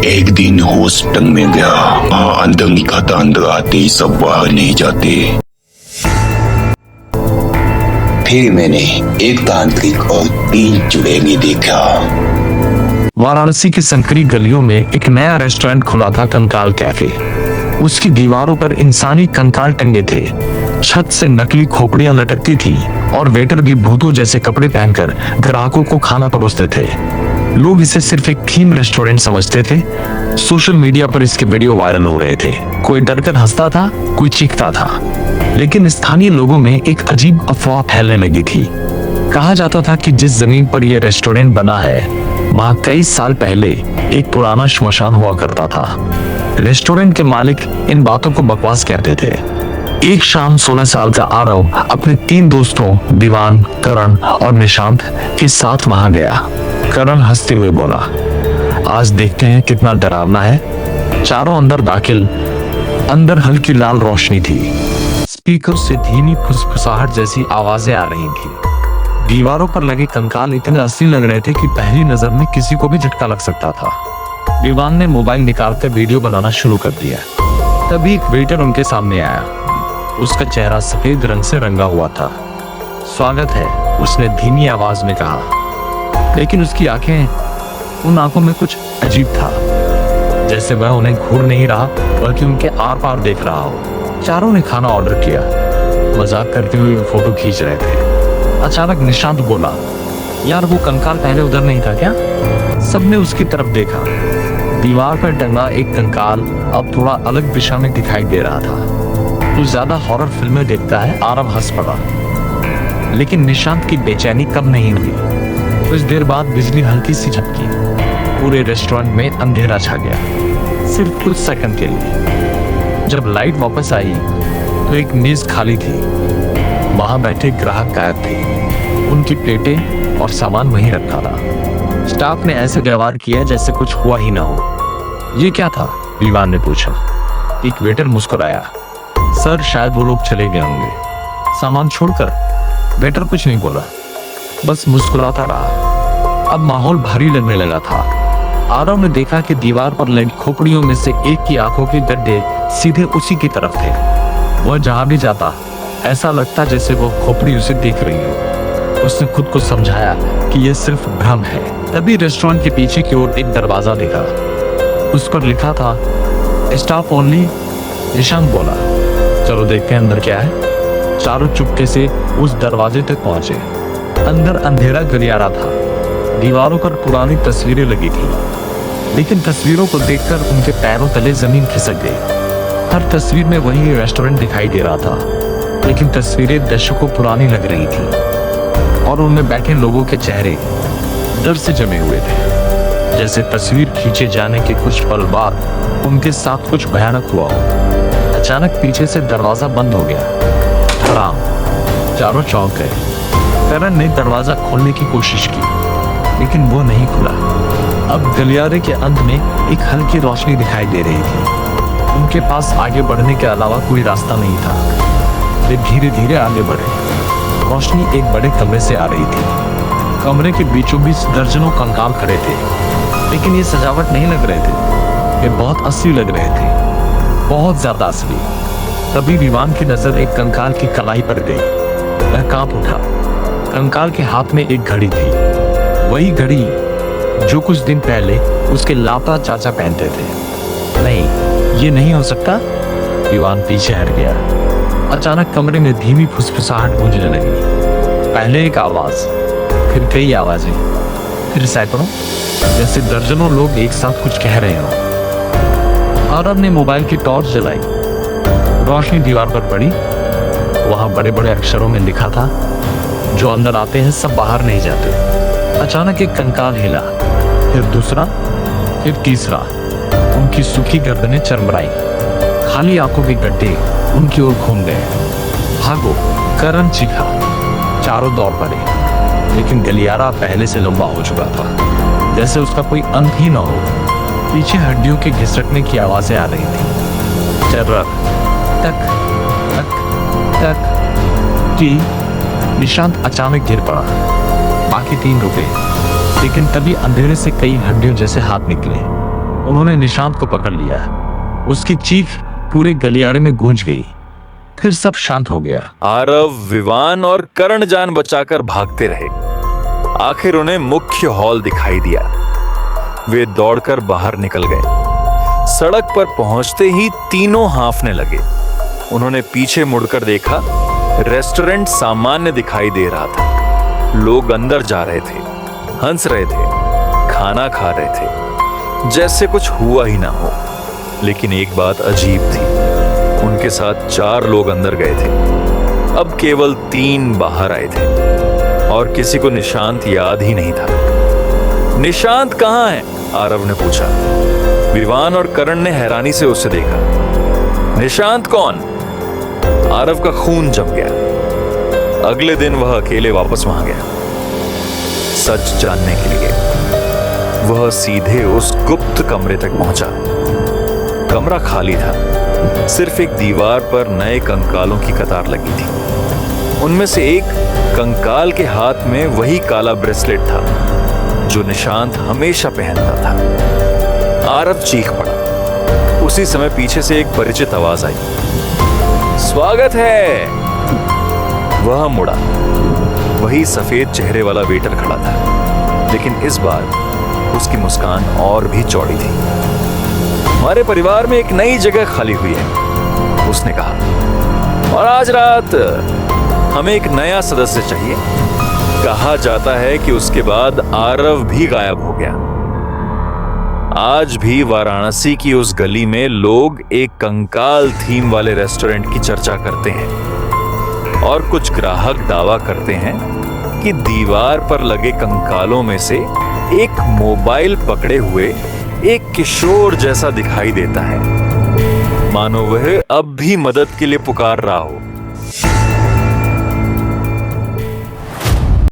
एक दिन होश टंग में गया। अंदर लिखा था, अंदर आते ही सब बाहर नहीं जाते। फिर मैंने एक तांत्रिक और 3 चुड़ैलें देखा। वाराणसी की संकरी गलियों में एक नया रेस्टोरेंट खुला था, कंकाल कैफे। उसकी दीवारों पर इंसानी कंकाल टंगे थे, छत से नकली खोपड़ियां लटकती थी और वेटर भी भूतों जैसे कपड़े पहनकर ग्राहकों को खाना परोसते थे। लोग इसे सिर्फ एक थीम रेस्टोरेंट समझते थे। सोशल मीडिया पर इसके वीडियो वायरल हो रहे थे। कोई डरकर हंसता था, कोई चीखता था, लेकिन स्थानीय लोगों में एक अजीब अफवाह फैलने लगी थी। कहा जाता था कि जिस जमीन पर यह रेस्टोरेंट बना है, वहां कई साल पहले एक पुराना श्मशान हुआ करता था। रेस्टोरेंट के मालिक इन बातों को बकवास कहते थे। एक शाम 16 साल का आरव अपने 3 दोस्तों दीवान, करण और निशांत के साथ वहां गया। करण हंसते हुए बोला, आज देखते हैं कितना डरावना है। चारों अंदर दाखिल। अंदर हल्की लाल रोशनी थी। स्पीकर से धीमी फुसफुसाहट जैसी आवाजें आ रही थी। दीवारों पर लगे कंकाल इतने असली लग रहे थे कि पहली नजर में किसी को भी झटका लग सकता था। दीवान ने मोबाइल निकालकर वीडियो बनाना शुरू कर दिया। तभी एक वेटर उनके सामने आया। उसका चेहरा सफेद रंग से रंगा हुआ था। स्वागत है, उसने धीमी आवाज में कहा, लेकिन उसकी आंखें, उन आंखों में कुछ अजीब था, जैसे वह उन्हें घूर नहीं रहा बल्कि उनके आर पार देख रहा हो। चारों ने खाना ऑर्डर किया। मजाक करते हुए फोटो खींच रहे थे। अचानक निशांत बोला, यार वो कंकाल पहले उधर नहीं था क्या? सबने उसकी तरफ देखा। दीवार पर टंगा एक कंकाल अब थोड़ा अलग दिशा में दिखाई दे रहा था। तू ज्यादा हॉरर फिल्में देखता है? आरव हंस पड़ा। लेकिन निशांत की बेचैनी कम नहीं हुई। कुछ देर बाद बिजली हल्की सी झपकी। पूरे रेस्टोरेंट में अंधेरा छा गया, सिर्फ कुछ सेकंड के लिए। जब लाइट वापस आई तो एक मेज खाली थी। वहां बैठे ग्राहक गायब थे। उनकी प्लेटें और सामान वहीं रखा था। स्टाफ ने ऐसे व्यवहार किया जैसे कुछ हुआ ही ना हो। ये क्या था? दीवान ने पूछा। एक वेटर मुस्कुराया, सर शायद वो लोग चले गए होंगे सामान छोड़कर। वेटर कुछ नहीं बोला, बस मुस्कुराता रहा। अब माहौल भारी लगने लगा था। आरव ने देखा कि दीवार पर लगी खोपड़ियों में से एक की आंखों के गड्ढे सीधे उसी की तरफ थे। वह जहां भी जाता ऐसा लगता जैसे वो खोपड़ी उसे देख रही हो। उसने खुद को समझाया कि यह सिर्फ भ्रम है। तभी रेस्टोरेंट के पीछे की ओर एक दरवाजा दिखा। उस पर लिखा था, स्टाफ ओनली। निशांत बोला, चलो देखते हैं अंदर क्या है। चारों चुपके से उस दरवाजे तक पहुंचे। अंदर अंधेरा गलियारा था। दीवारों पर पुरानी तस्वीरें लगी थी, लेकिन तस्वीरों को देखकर उनके पैरों तले जमीन खिसक गई। हर तस्वीर में वही रेस्टोरेंट दिखाई दे रहा था, लेकिन तस्वीरें दशकों पुरानी लग रही थी और उनमें बैठे लोगों के चेहरे डर से जमे हुए थे, जैसे तस्वीर खींचे जाने के कुछ पल बाद उनके साथ कुछ भयानक हुआ हो। अचानक पीछे से दरवाजा बंद हो गया। धड़ाम। चारों चौंक गए। करण ने दरवाजा खोलने की कोशिश की, लेकिन वो नहीं खुला। अब गलियारे के अंत में एक हल्की रोशनी दिखाई दे रही थी। उनके पास आगे बढ़ने के अलावा कोई रास्ता नहीं था। वे धीरे धीरे आगे बढ़े। रोशनी एक बड़े कमरे से आ रही थी। कमरे के बीचों बीच दर्जनों कंकाल खड़े थे, लेकिन ये सजावट नहीं लग रहे थे। ये बहुत असली लग रहे थे, बहुत ज्यादा असली। तभी विमान की नजर एक कंकाल की कलाई पर गई। वह कांप उठा। कंकाल के हाथ में एक घड़ी थी, वही घड़ी जो कुछ दिन पहले उसके लापता चाचा पहनते थे। नहीं, ये नहीं हो सकता। विमान पीछे हट गया। अचानक कमरे में धीमी फुसफुसाहट गूंजने लगी। पहले एक आवाज, फिर कई आवाजें, फिर सैकड़ों, जैसे दर्जनों लोग एक साथ कुछ कह रहे हो। आरव ने मोबाइल की टॉर्च जलाई। रोशनी दीवार पर पड़ी। वहां बड़े बड़े अक्षरों में लिखा था, जो अंदर आते हैं सब बाहर नहीं जाते। अचानक एक कंकाल हिला, फिर दूसरा, फिर तीसरा। उनकी सूखी गर्दनें चरमराई। खाली आंखों के गड्ढे उनकी ओर घूम गए। भागो, करण चीखा। चारों दौड़ पड़े, लेकिन गलियारा पहले से लंबा हो चुका था, जैसे उसका कोई अंत ही न हो। पीछे हड्डियों के घिसटने की आवाजें आ रही थी। चर्रक, टक टक टक की। निशांत अचानक गिर पड़ा। बाकी 3 रुके, लेकिन तभी अंधेरे से कई हड्डियों जैसे हाथ निकले। उन्होंने निशांत को पकड़ लिया। उसकी चीख पूरे गलियारे में गूंज गई। फिर सब शांत हो गया। आरव, विवान और करण जान बचाकर भागते रहे। आखिर उन्हें मुख्य हॉल दिखाई दिया। वे दौड़कर बाहर निकल गए। सड़क पर पहुंचते ही तीनों हांफने लगे। उन्होंने पीछे मुड़कर देखा। रेस्टोरेंट सामान्य दिखाई दे रहा था। लोग अंदर जा रहे थे, हंस रहे थे, खाना खा रहे थे, जैसे कुछ हुआ ही ना हो। लेकिन एक बात अजीब थी। उनके साथ 4 लोग अंदर गए थे, अब केवल 3 बाहर आए थे और किसी को निशांत याद ही नहीं था। निशांत कहाँ है? आरव ने पूछा। विवान और करण ने हैरानी से उसे देखा। निशांत कौन? आरव का खून जम गया। अगले दिन वह अकेले वापस वहां गया, सच जानने के लिए। वह सीधे उस गुप्त कमरे तक पहुंचा। कमरा खाली था। सिर्फ एक दीवार पर नए कंकालों की कतार लगी थी। उनमें से एक कंकाल के हाथ में वही काला ब्रेसलेट था जो निशांत हमेशा पहनता था। आरव चीख पड़ा। उसी समय पीछे से एक परिचित आवाज आई। स्वागत है। वह मुड़ा। वही सफेद चेहरे वाला वेटर खड़ा था, लेकिन इस बार उसकी मुस्कान और भी चौड़ी थी। हमारे परिवार में एक नई जगह खाली हुई है, उसने कहा, और आज रात हमें एक नया सदस्य चाहिए। कहा जाता है कि उसके बाद आरव भी गायब हो गया। आज भी वाराणसी की उस गली में लोग एक कंकाल थीम वाले रेस्टोरेंट की चर्चा करते हैं और कुछ ग्राहक दावा करते हैं कि दीवार पर लगे कंकालों में से एक मोबाइल पकड़े हुए एक किशोर जैसा दिखाई देता है, मानो वह अब भी मदद के लिए पुकार रहा हो।